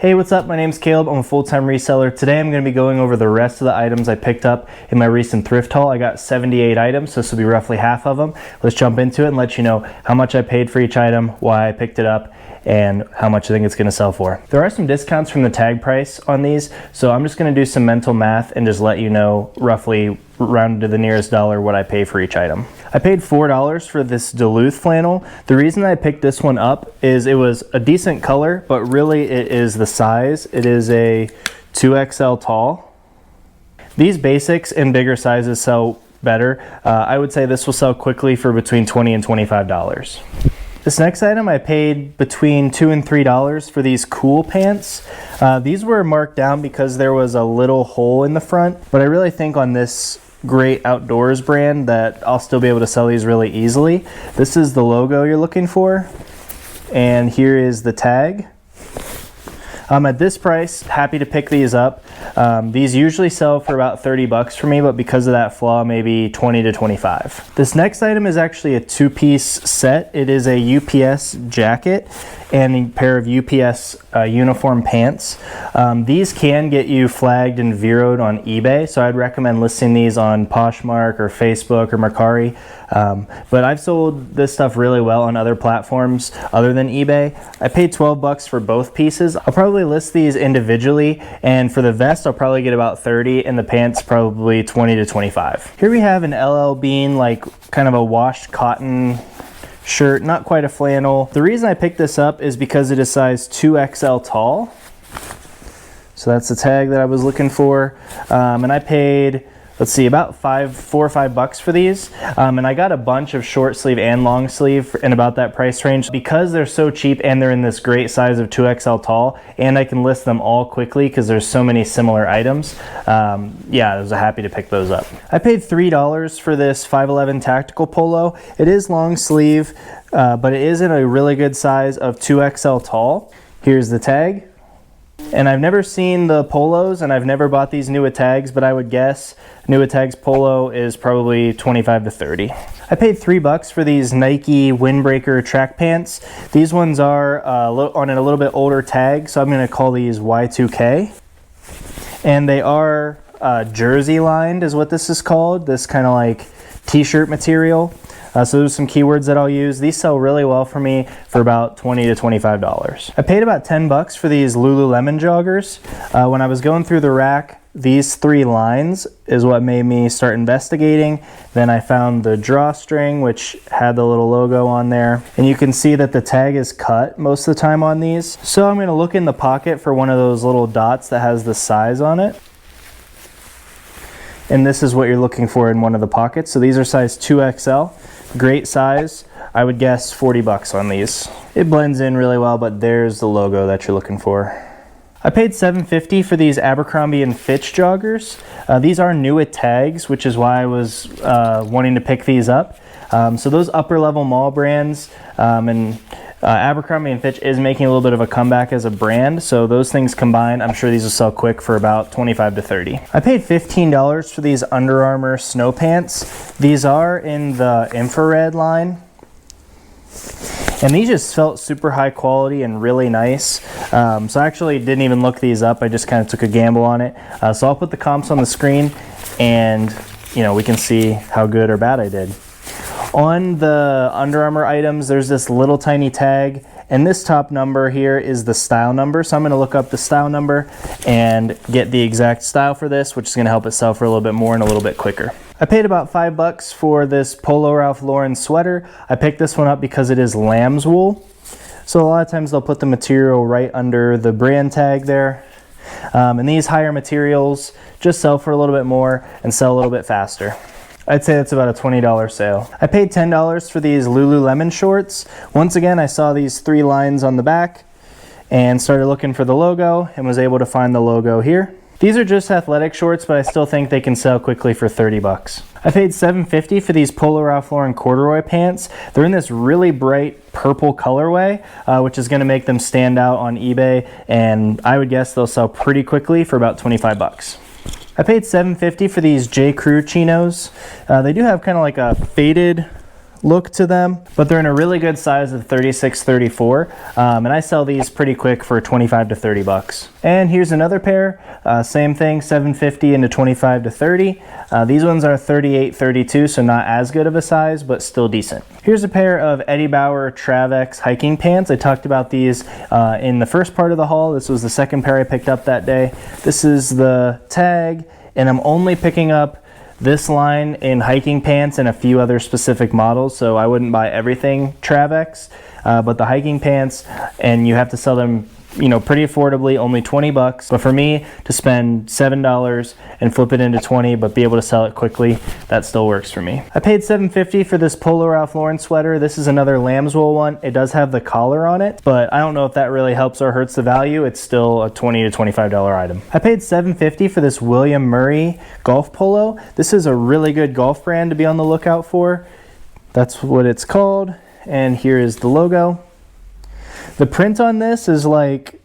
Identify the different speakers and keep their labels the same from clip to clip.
Speaker 1: Hey, what's up? My name's Caleb. I'm a full-time reseller. Today I'm going to be going over the rest of the items I picked up in my recent thrift haul. I got 78 items, so this will be roughly half of them. Let's jump into it and let you know how much I paid for each item, why I picked it up, and how much I think it's going to sell for. There are some discounts from the tag price on these, so I'm just going to do some mental math and just let you know roughly rounded to the nearest dollar what I pay for each item. I paid $4 for this Duluth flannel. The reason I picked this one up is it was a decent color, but really it is the size. It is a 2XL tall. These basics in bigger sizes sell better. I would say this will sell quickly for between $20 and $25. This next item I paid between $2 and $3 for these cool pants. These were marked down because there was a little hole in the front, but I really think on this great outdoors brand that I'll still be able to sell these really easily. This is the logo you're looking for, and here is the tag. At this price, happy to pick these up. These usually sell for about 30 bucks for me, but because of that flaw, maybe 20 to 25. This next item is actually a two-piece set. It is a UPS jacket and a pair of UPS uniform pants. These can get you flagged and zeroed on eBay, so I'd recommend listing these on Poshmark or Facebook or Mercari. But I've sold this stuff really well on other platforms other than eBay. I paid 12 bucks for both pieces. I'll probably list these individually, and for the vest I'll probably get about 30 and the pants probably 20 to 25. Here we have an LL Bean, like kind of a washed cotton shirt, not quite a flannel. The reason I picked this up is because it is size 2XL tall. So that's the tag that I was looking for. And I paid, let's see, about $4 or $5 for these. And I got a bunch of short sleeve and long sleeve in about that price range. Because they're so cheap and they're in this great size of 2XL tall, and I can list them all quickly because there's so many similar items. Yeah, I was happy to pick those up. I paid $3 for this 511 tactical polo. It is long sleeve, but it is in a really good size of 2XL tall. Here's the tag. And I've never seen the polos, and I've never bought these Nua tags, but I would guess Nua tags polo is probably 25 to 30. I paid $3 for these Nike windbreaker track pants. These ones are on a little bit older tag, so I'm going to call these Y2K. And they are jersey lined is what this is called, this kind of like t-shirt material. So those are some keywords that I'll use. These sell really well for me for about $20 to $25. I paid about 10 bucks for these Lululemon joggers. When I was going through the rack, these three lines is what made me start investigating. Then I found the drawstring, which had the little logo on there. And you can see that the tag is cut most of the time on these. So I'm gonna look in the pocket for one of those little dots that has the size on it. And this is what you're looking for in one of the pockets. So these are size 2XL. Great size. I would guess 40 bucks on these. It blends in really well, but there's the logo that you're looking for. I paid $7.50 for these Abercrombie & Fitch joggers. These are Nua tags, which is why I was wanting to pick these up. So those upper level mall brands Abercrombie & Fitch is making a little bit of a comeback as a brand, so those things combined, I'm sure these will sell quick for about 25 to 30. I paid $15 for these Under Armour snow pants. These are in the infrared line, and these just felt super high quality and really nice. So I actually didn't even look these up. I just kind of took a gamble on it. So I'll put the comps on the screen, and we can see how good or bad I did. On the Under Armour items, there's this little tiny tag, and this top number here is the style number. So I'm going to look up the style number and get the exact style for this, which is going to help it sell for a little bit more and a little bit quicker. I paid about $5 for this Polo Ralph Lauren sweater. I picked this one up because it is lamb's wool. So a lot of times they'll put the material right under the brand tag there. And these higher materials just sell for a little bit more and sell a little bit faster. I'd say that's about a $20 sale. I paid $10 for these Lululemon shorts. Once again, I saw these three lines on the back and started looking for the logo and was able to find the logo here. These are just athletic shorts, but I still think they can sell quickly for 30 bucks. I paid $7.50 for these Polo Ralph Lauren corduroy pants. They're in this really bright purple colorway, which is gonna make them stand out on eBay, and I would guess they'll sell pretty quickly for about 25 bucks. I paid $7.50 for these J. Crew chinos. They do have kind of like a faded look to them, but they're in a really good size of 36-34, and I sell these pretty quick for 25 to 30 bucks. And here's another pair, same thing, 750 into 25 to 30. These ones are 38-32, so not as good of a size, but still decent. Here's a pair of Eddie Bauer Travex hiking pants. I talked about these in the first part of the haul. This was the second pair I picked up that day. This is the tag, and I'm only picking up this line in hiking pants and a few other specific models, so I wouldn't buy everything Travex, but the hiking pants, and you have to sell them, you know, pretty affordably, only 20 bucks. But for me to spend $7 and flip it into 20 but be able to sell it quickly, that still works for me. I paid $7.50 for this Polo Ralph Lauren sweater. This is another lamb's wool one. It does have the collar on it, but I don't know if that really helps or hurts the value. It's still a $20 to $25 item. I paid $7.50 for this William Murray golf polo. This is a really good golf brand to be on the lookout for. That's what it's called, and here is the logo. The print on this is like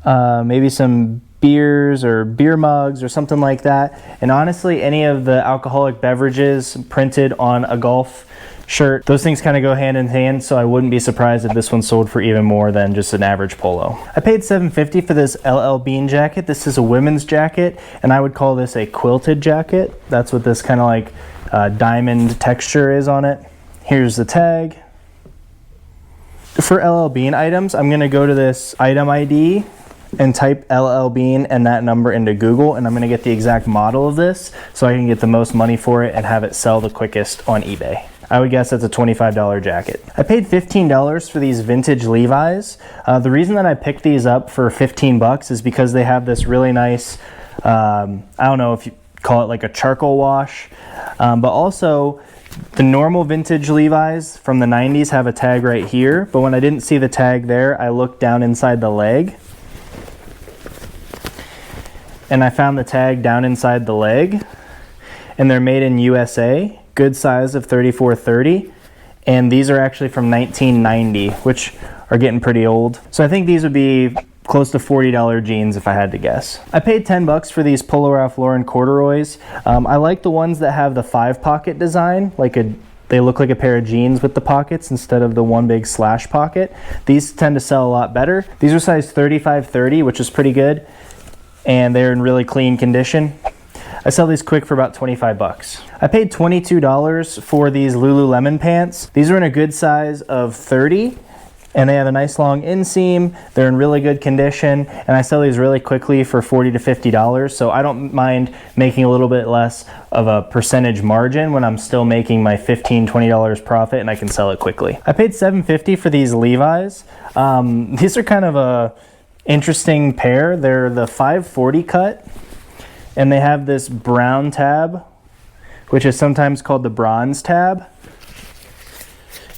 Speaker 1: maybe some beers or beer mugs or something like that. And honestly, any of the alcoholic beverages printed on a golf shirt, those things kind of go hand in hand, so I wouldn't be surprised if this one sold for even more than just an average polo. I paid $7.50 for this LL Bean jacket. This is a women's jacket, and I would call this a quilted jacket. That's what this kind of like diamond texture is on it. Here's the tag. For LL Bean items, I'm going to go to this item ID and type LL Bean and that number into Google, and I'm going to get the exact model of this so I can get the most money for it and have it sell the quickest on eBay. I would guess that's a $25 jacket. I paid $15 for these vintage Levi's. The reason that I picked these up for 15 bucks is because they have this really nice, I don't know if you call it like a charcoal wash, but also the normal vintage Levi's from the 90s have a tag right here, but when I didn't see the tag there, I looked down inside the leg, and I found the tag down inside the leg, and they're made in USA, good size of 34-30, and these are actually from 1990, which are getting pretty old. So I think these would be close to $40 jeans if I had to guess. I paid 10 bucks for these Polo Ralph Lauren corduroys. I like the ones that have the 5-pocket design, they look like a pair of jeans with the pockets instead of the one big slash pocket. These tend to sell a lot better. These are size 35-30, which is pretty good, and they're in really clean condition. I sell these quick for about 25 bucks. I paid $22 for these Lululemon pants. These are in a good size of 30, and they have a nice long inseam. They're in really good condition, and I sell these really quickly for $40 to $50, so I don't mind making a little bit less of a percentage margin when I'm still making my $15, $20 profit, and I can sell it quickly. I paid $7.50 for these Levi's. These are kind of a interesting pair. They're the 540 cut, and they have this brown tab, which is sometimes called the bronze tab.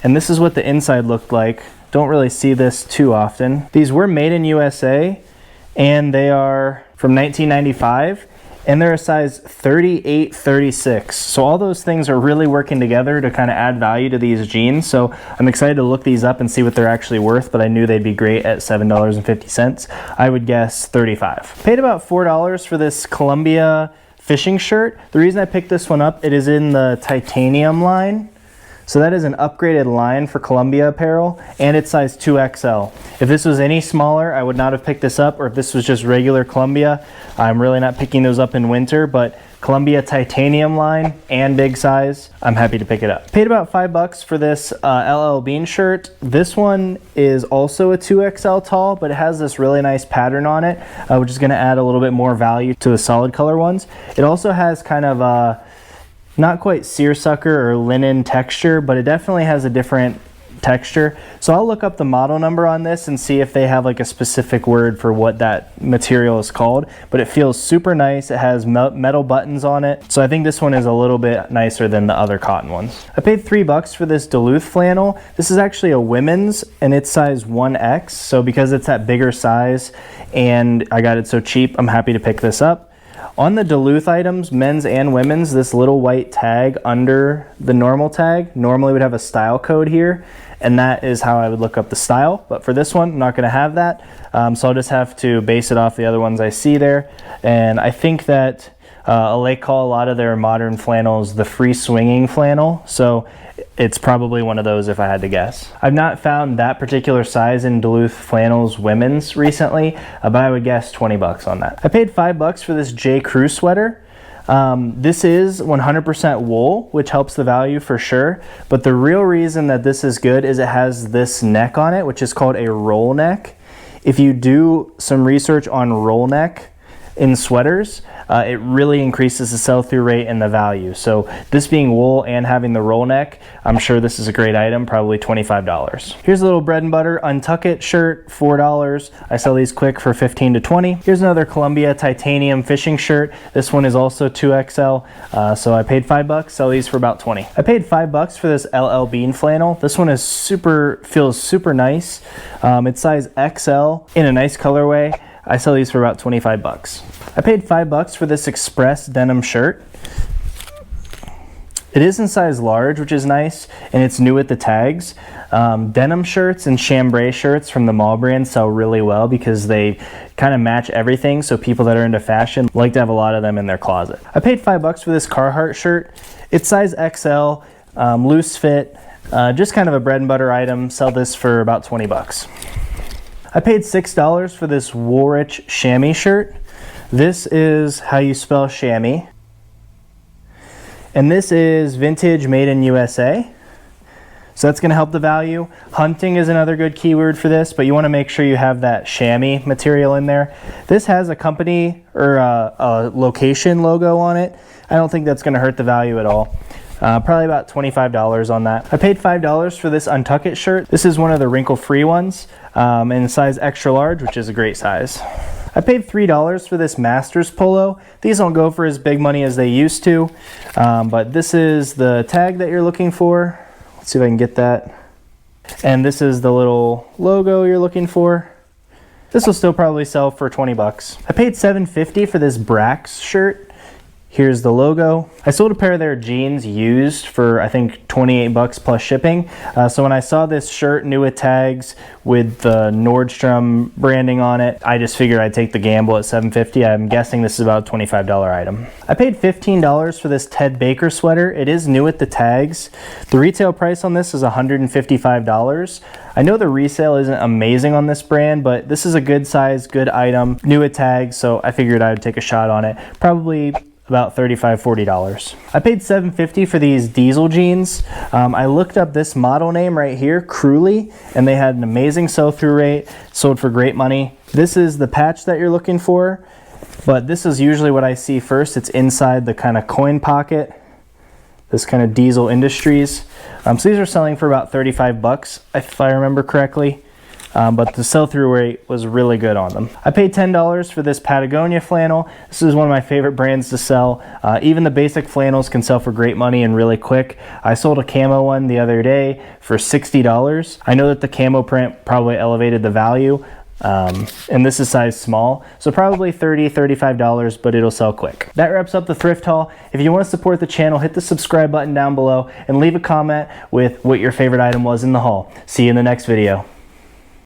Speaker 1: And this is what the inside looked like. Don't really see this too often. These were made in USA, and they are from 1995, and they're a size 38-36. So all those things are really working together to kind of add value to these jeans. So I'm excited to look these up and see what they're actually worth, but I knew they'd be great at $7.50. I would guess 35. Paid about $4 for this Columbia fishing shirt. The reason I picked this one up, it is in the titanium line. So that is an upgraded line for Columbia apparel, and it's size 2XL. If this was any smaller, I would not have picked this up, or if this was just regular Columbia, I'm really not picking those up in winter, but Columbia titanium line and big size, I'm happy to pick it up. Paid about 5 bucks for this LL Bean shirt. This one is also a 2XL tall, but it has this really nice pattern on it, which is gonna add a little bit more value to the solid color ones. It also has kind of a not quite seersucker or linen texture, but it definitely has a different texture. So I'll look up the model number on this and see if they have like a specific word for what that material is called, but it feels super nice. It has metal buttons on it. So I think this one is a little bit nicer than the other cotton ones. I paid 3 bucks for this Duluth flannel. This is actually a women's, and it's size 1X. So because it's that bigger size and I got it so cheap, I'm happy to pick this up. On the Duluth items, men's and women's, this little white tag under the normal tag normally would have a style code here, and that is how I would look up the style. But for this one, I'm not going to have that, so I'll just have to base it off the other ones I see there. And I think that They call a lot of their modern flannels the free swinging flannel, so it's probably one of those if I had to guess. I've not found that particular size in Duluth Flannels women's recently, but I would guess 20 bucks on that. I paid $5 for this J. Crew sweater. This is 100% wool, which helps the value for sure, but the real reason that this is good is it has this neck on it, which is called a roll neck. If you do some research on roll neck in sweaters, it really increases the sell-through rate and the value. So this being wool and having the roll neck, I'm sure this is a great item, probably $25. Here's a little bread and butter Untuck It shirt, $4. I sell these quick for 15 to 20. Here's another Columbia titanium fishing shirt. This one is also 2XL, so I paid $5, sell these for about 20. I paid $5 for this LL Bean flannel. This one is feels super nice. It's size XL in a nice colorway. I sell these for about 25 bucks. I paid $5 for this Express denim shirt. It is in size large, which is nice, and it's new with the tags. Denim shirts and chambray shirts from the mall brand sell really well because they kind of match everything, so people that are into fashion like to have a lot of them in their closet. I paid $5 for this Carhartt shirt. It's size XL, loose fit, just kind of a bread and butter item. Sell this for about 20 bucks. I paid $6 for this Woolrich chamois shirt. This is how you spell chamois. And this is vintage, made in USA. So that's going to help the value. Hunting is another good keyword for this, but you want to make sure you have that chamois material in there. This has a company or a location logo on it. I don't think that's going to hurt the value at all. Probably about $25 on that. I paid $5 for this Untuck It shirt. This is one of the wrinkle-free ones in size extra large, which is a great size. I paid $3 for this Masters polo. These don't go for as big money as they used to, but this is the tag that you're looking for. Let's see if I can get that. And this is the little logo you're looking for. This will still probably sell for 20 bucks. I paid $7.50 for this Brax shirt. Here's the logo. I sold a pair of their jeans used for I think 28 bucks plus shipping. So when I saw this shirt new with tags with the Nordstrom branding on it, I just figured I'd take the gamble at $7.50. I'm guessing this is about a $25 item. I paid $15 for this Ted Baker sweater. It is new with the tags. The retail price on this is $155. I know the resale isn't amazing on this brand, but this is a good size, good item, new with tags, so I figured I would take a shot on it. Probably about $35, $40. I paid $7.50 for these diesel jeans. I looked up this model name right here, Crewley, and they had an amazing sell-through rate, sold for great money. This is the patch that you're looking for, but this is usually what I see first. It's inside the kind of coin pocket, this kind of Diesel Industries. So these are selling for about 35 bucks, if I remember correctly. But the sell-through rate was really good on them. I paid $10 for this Patagonia flannel. This is one of my favorite brands to sell. Even the basic flannels can sell for great money and really quick. I sold a camo one the other day for $60. I know that the camo print probably elevated the value, and this is size small, so probably $30, $35, but it'll sell quick. That wraps up the thrift haul. If you want to support the channel, hit the subscribe button down below and leave a comment with what your favorite item was in the haul. See you in the next video.